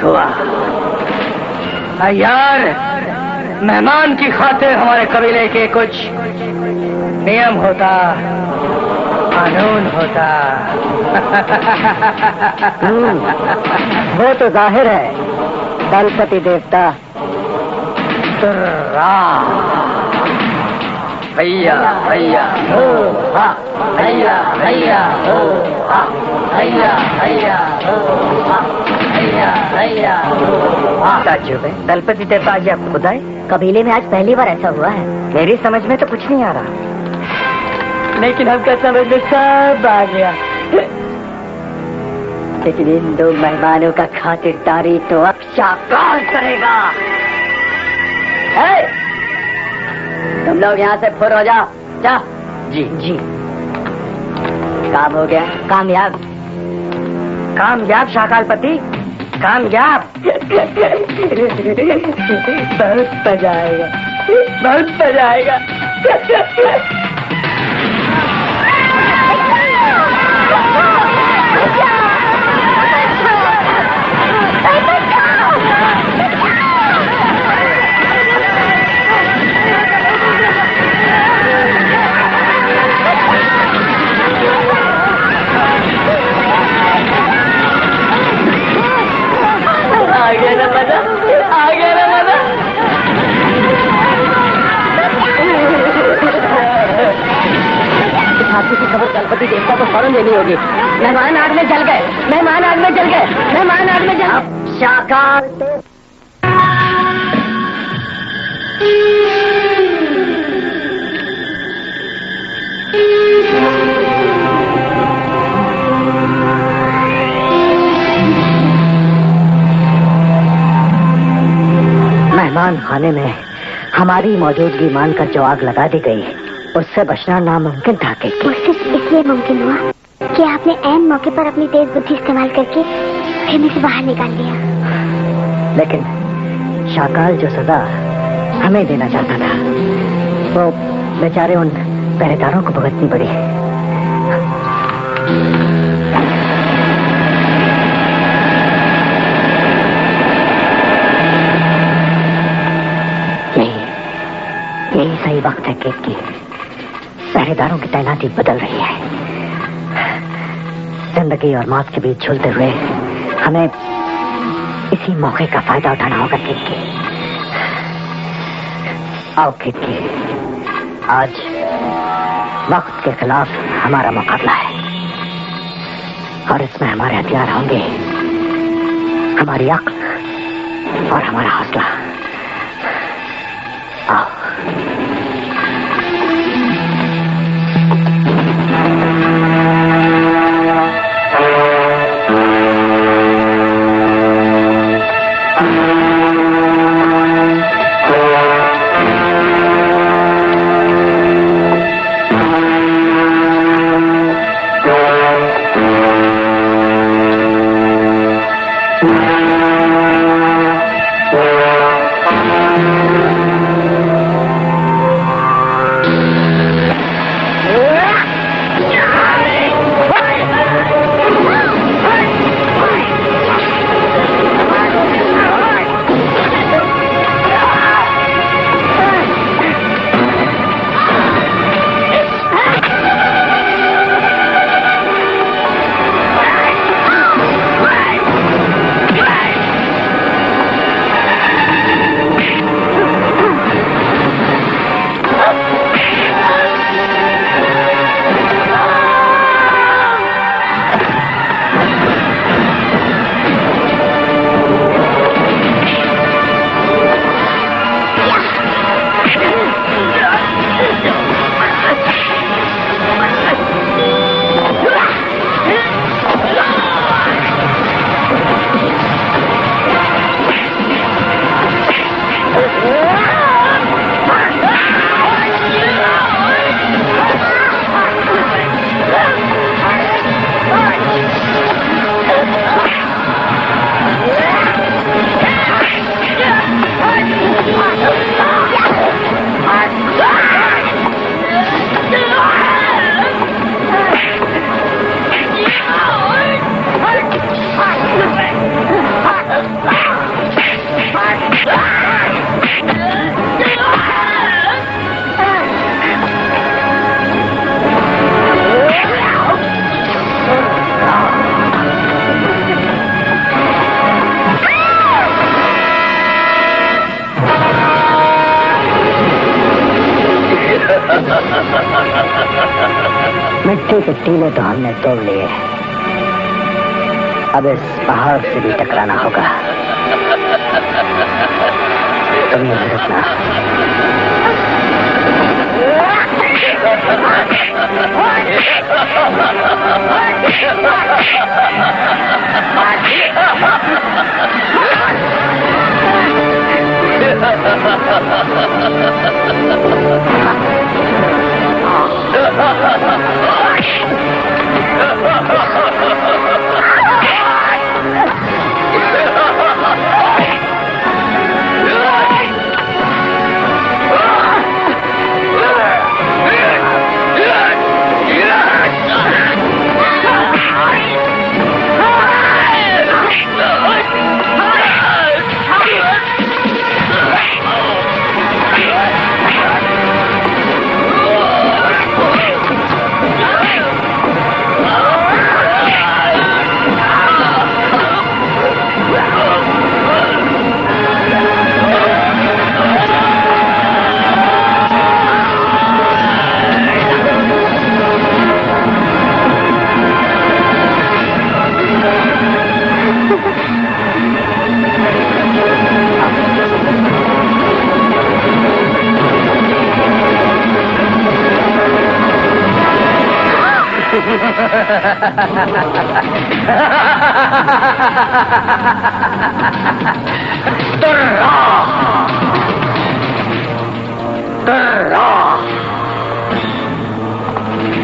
हुआ। यार, मेहमान की खातिर हमारे कबीले के कुछ नियम होता, कानून होता। वो तो जाहिर है, दलपति देवता। भैया भैया हो हा, भैया भैया हो हा, भैया भैया हो हा, भैया भैया हो हा। ताज्जुब है, दलपति देवता आज आप खुद आए? कबीले में आज पहली बार ऐसा हुआ है। मेरी समझ में तो कुछ नहीं आ रहा, लेकिन हमका समझ में सब आ गया। लेकिन इन दो मेहमानों का खातिरदारी तो अब शाकाल करेगा। तुम लोग यहाँ से फुर हो जाओ। जा। जी जी। काम हो गया? कामयाब? कामयाब शाकालपति, कामयाब। बहुत मजा आएगा, बहुत मजा आएगा। आ गया ना मजा, आ गया ना मजा। इस हादसे की खबर दलपति देवता को फौरन देनी होगी। मेहमान आग में जल गए, मेहमान आग में जल गए, मेहमान आग में जल। शाकाल मेहमान खाने में हमारी मौजूदगी मानकर जो आग लगा दी गई, उससे बचना नामुमकिन था। वो सिर्फ इसलिए मुमकिन हुआ कि आपने ऐन मौके पर अपनी तेज बुद्धि इस्तेमाल करके खेमे से बाहर निकाल लिया। लेकिन शाकाल जो सजा हमें देना चाहता था, वो बेचारे उन पहरेदारों को भुगतनी पड़ी। यही सही वक्त है कि पहरेदारों की तैनाती बदल रही है। जिंदगी और मौत के बीच झूलते हुए हमें इसी मौके का फायदा उठाना होगा। किटकी, आओ किटकी, आज वक्त के खिलाफ हमारा मुकाबला है और इसमें हमारे हथियार होंगे हमारी अक्ल और हमारा हौसला। आओ। मिट्टी के टीले तो हमने तोड़ लिए, अब इस पहाड़ से भी टकराना होगा। तुम नहीं रुकना।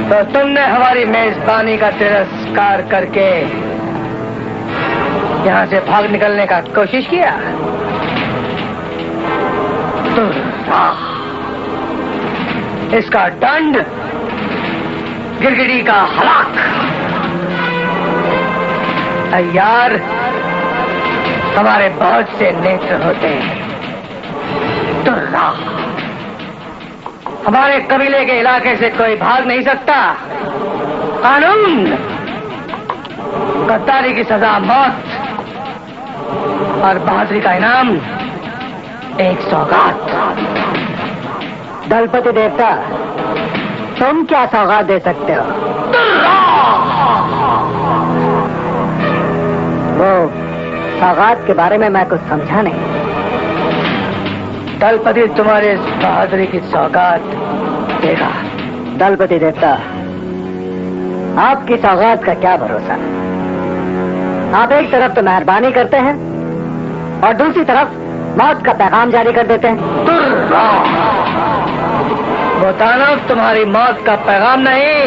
तो तुमने हमारी मेजबानी का तिरस्कार करके यहाँ से भाग निकलने का कोशिश किया। इसका दंड गिरगिटी का हलाक। यार, हमारे बहुत से नेत्र होते हैं। दुर्रा, हमारे कबीले के इलाके से कोई भाग नहीं सकता। कानून, गद्दारी की सजा मौत और बहादुरी का इनाम एक सौगात। दलपति देवता, तुम क्या सौगात दे सकते हो? वो सौगात के बारे में मैं कुछ समझा नहीं। दलपति तुम्हारे बहादुरी की सौगात देगा। दलपति देवता, आपकी सौगात का क्या भरोसा? आप एक तरफ तो मेहरबानी करते हैं और दूसरी तरफ मौत का पैगाम जारी कर देते हैं। वो दानव तुम्हारी मौत का पैगाम नहीं,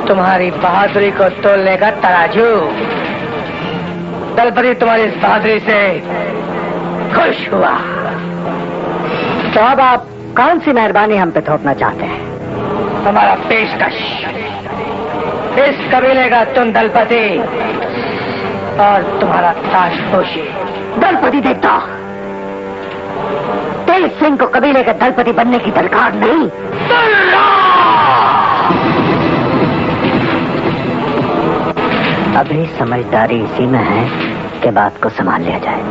तुम्हारी बहादुरी को तोलने का तराजू। दलपति तुम्हारी इस बहादुरी से खुश हुआ। तो अब आप कौन सी मेहरबानी हम पे थोपना चाहते हैं? हमारा पेशकश, इस कबीले का तुम दलपति और तुम्हारा ताजपोशी। दलपति देवता, तेज सिंह को कबीले के दलपति बनने की दरकार नहीं। अभी समझदारी इसी में है कि बात को संभाल लिया जाए।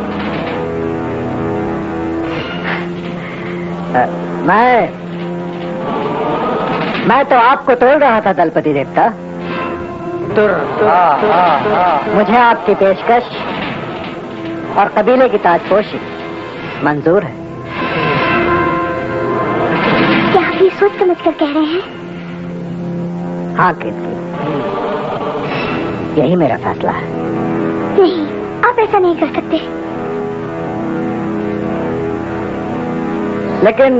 मैं तो आपको तोड़ रहा था दलपति देवता। मुझे आपकी पेशकश और कबीले की ताजपोशी मंजूर है। क्या आप ये सोच समझ कर कह रहे हैं? हाँ कीर्ति, यही मेरा फैसला है। नहीं, आप ऐसा नहीं कर सकते। लेकिन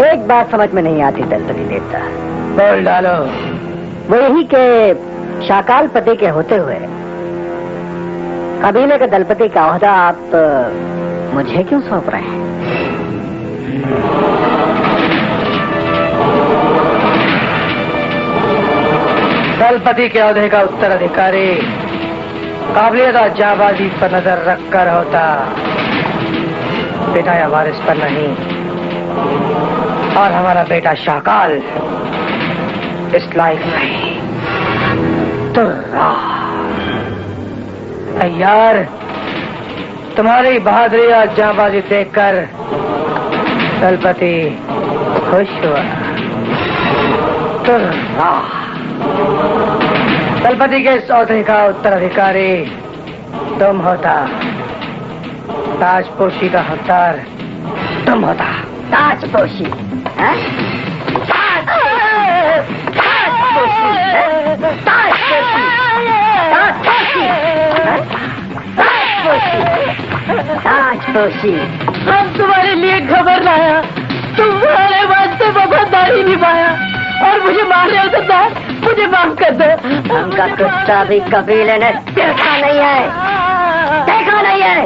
एक बात समझ में नहीं आती दलपति देवता। बोल डालो। वो यही के शाकाल पति के होते हुए कबीले के दलपति का ओहदा आप मुझे क्यों सौंप रहे हैं? दलपति के ओहदे का उत्तराधिकारी काबिलियत और जाबाजी पर नजर रखकर होता, बेटा या वारिस पर नहीं। और हमारा बेटा शाकाल इस लायक नहीं। यार, तुम्हारी बहादुरी और जाबाजी देखकर दलपति खुश हुआ। दलपति के सौदे का उत्तराधिकारी तुम होता, ताजपोशी का हकदार तुम होता। ताजपोशी? ताजपोशी, हम तुम्हारे लिए खबर लाया, तुम्हारे वास्ते वफादारी निभाया और मुझे मार लिया सरदार, मुझे माफ कर दो। हमका कुत्ता भी कबीले ने देखा नहीं है, देखा नहीं है।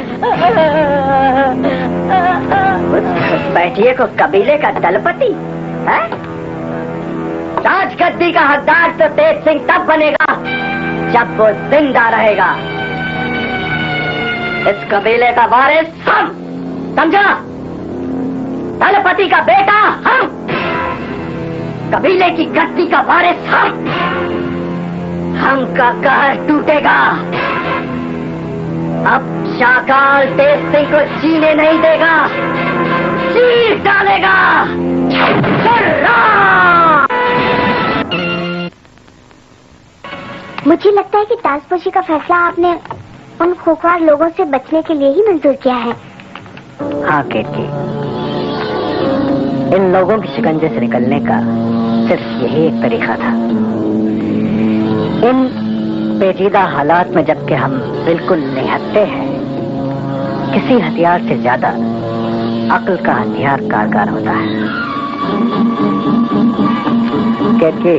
बैठिए को कबीले का दलपति है? राजगद्दी का हकदार तो तेज सिंह तब बनेगा जब वो जिंदा रहेगा। इस कबीले का वारिस हम, समझा? दलपति का बेटा हम, कबीले की गद्दी का वारिस हम का कहर टूटेगा। अब शाकाल तेज सिंह को जीने नहीं देगा, चीर डालेगा। मुझे लगता है कि ताजपोशी का फैसला आपने उन खोखवार लोगों से बचने के लिए ही मंजूर किया है। हाँ केतकी, इन लोगों के शिकंजे से निकलने का सिर्फ यही एक तरीका था। इन पेचीदा हालात में जबकि हम बिल्कुल निहत्ते हैं, किसी हथियार से ज्यादा अक्ल का हथियार कारगर होता है। केतकी,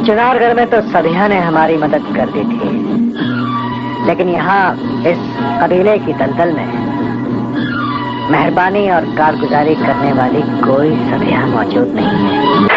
चुनारगढ़ में तो सदिया ने हमारी मदद कर दी थी, लेकिन यहाँ इस कबीले की दलदल में मेहरबानी और कारगुजारी करने वाली कोई सदिया मौजूद नहीं है।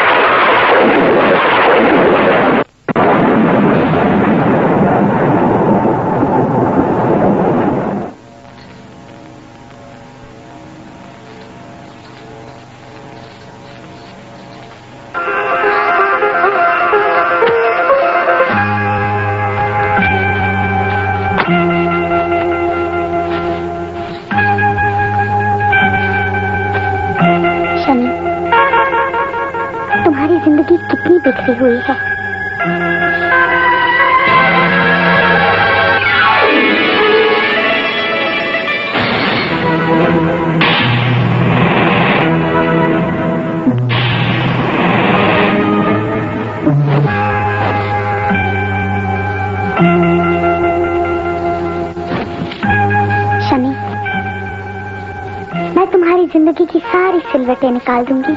तुम्हारी जिंदगी कितनी बिखरी हुई है। शमी, मैं तुम्हारी जिंदगी की सारी सिलवटें निकाल दूंगी।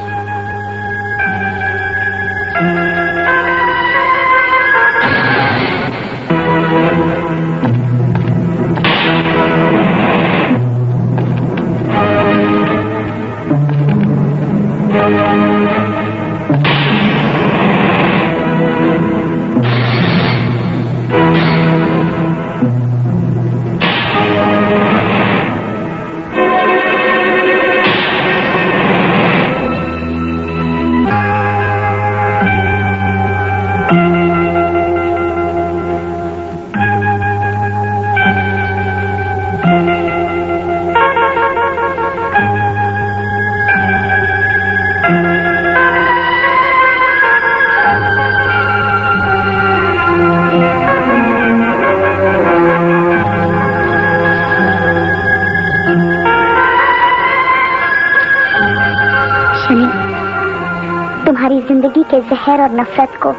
तुम्हारी जिंदगी के जहर और नफरत को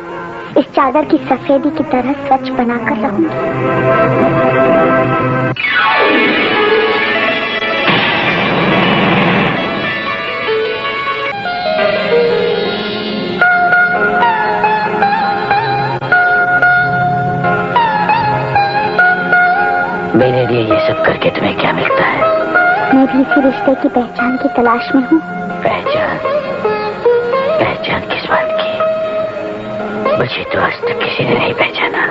इस चादर की सफेदी की तरह स्वच्छ बनाकर रहूंगी। मेरे लिए ये सब करके तुम्हें क्या मिलता है? मैं भी इसी रिश्ते की पहचान की तलाश में हूँ। पहचान? पहचान किस बात की? मुझे तो आज तक किसी ने नहीं पहचाना।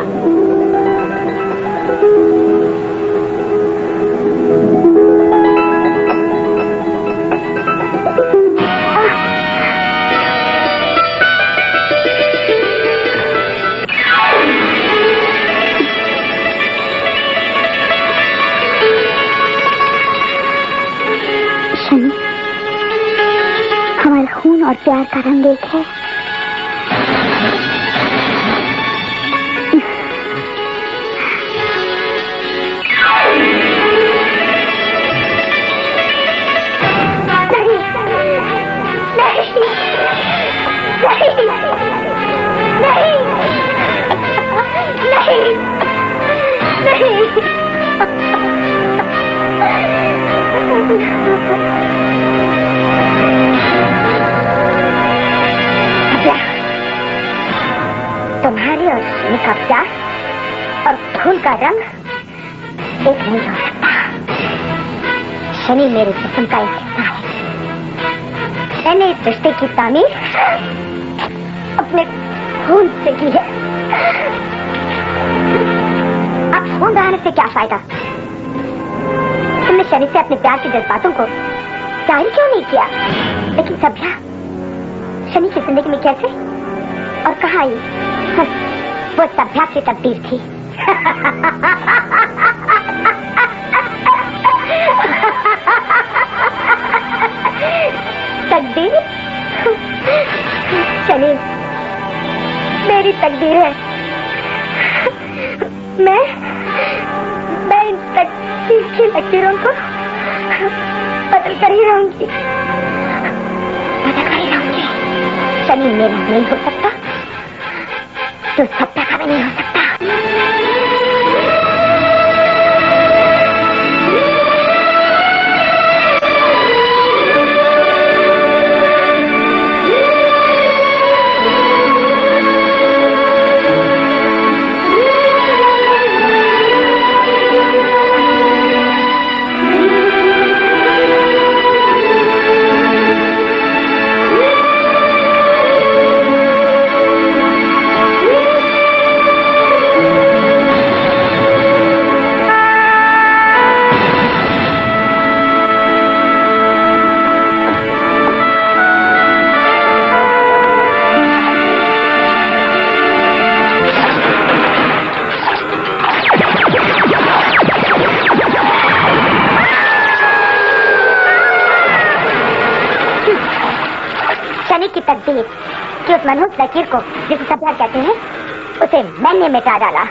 हमारे खून और प्यार का रंग एक है। तुम्हारी और शनि का प्यार और फूल का रंग एक नहीं हो सकता। शनि मेरे जिस्म का एक हिस्सा है। मैंने इस रिश्ते की तामीर अपने खून से की है। अब खून बहाने से क्या फायदा? तुमने शनि से अपने प्यार के जज्बातों को जाहिर क्यों नहीं किया? लेकिन सभ्या शनि की जिंदगी में कैसे और कहाँ आई? वो सभ्या की तकदीर थी। तकदीर? शनि मेरी तकदीर है। मैं इन तकदीर की लकीरों को बदल कर ही रहूंगी। शनि मेरा नहीं हो सकता तो सत्ता का भी नहीं हो सकता। तकदीर कि उस मनहूस लकीर को जिसे सभ्या कहते हैं उसे मैंने मिटा डाला।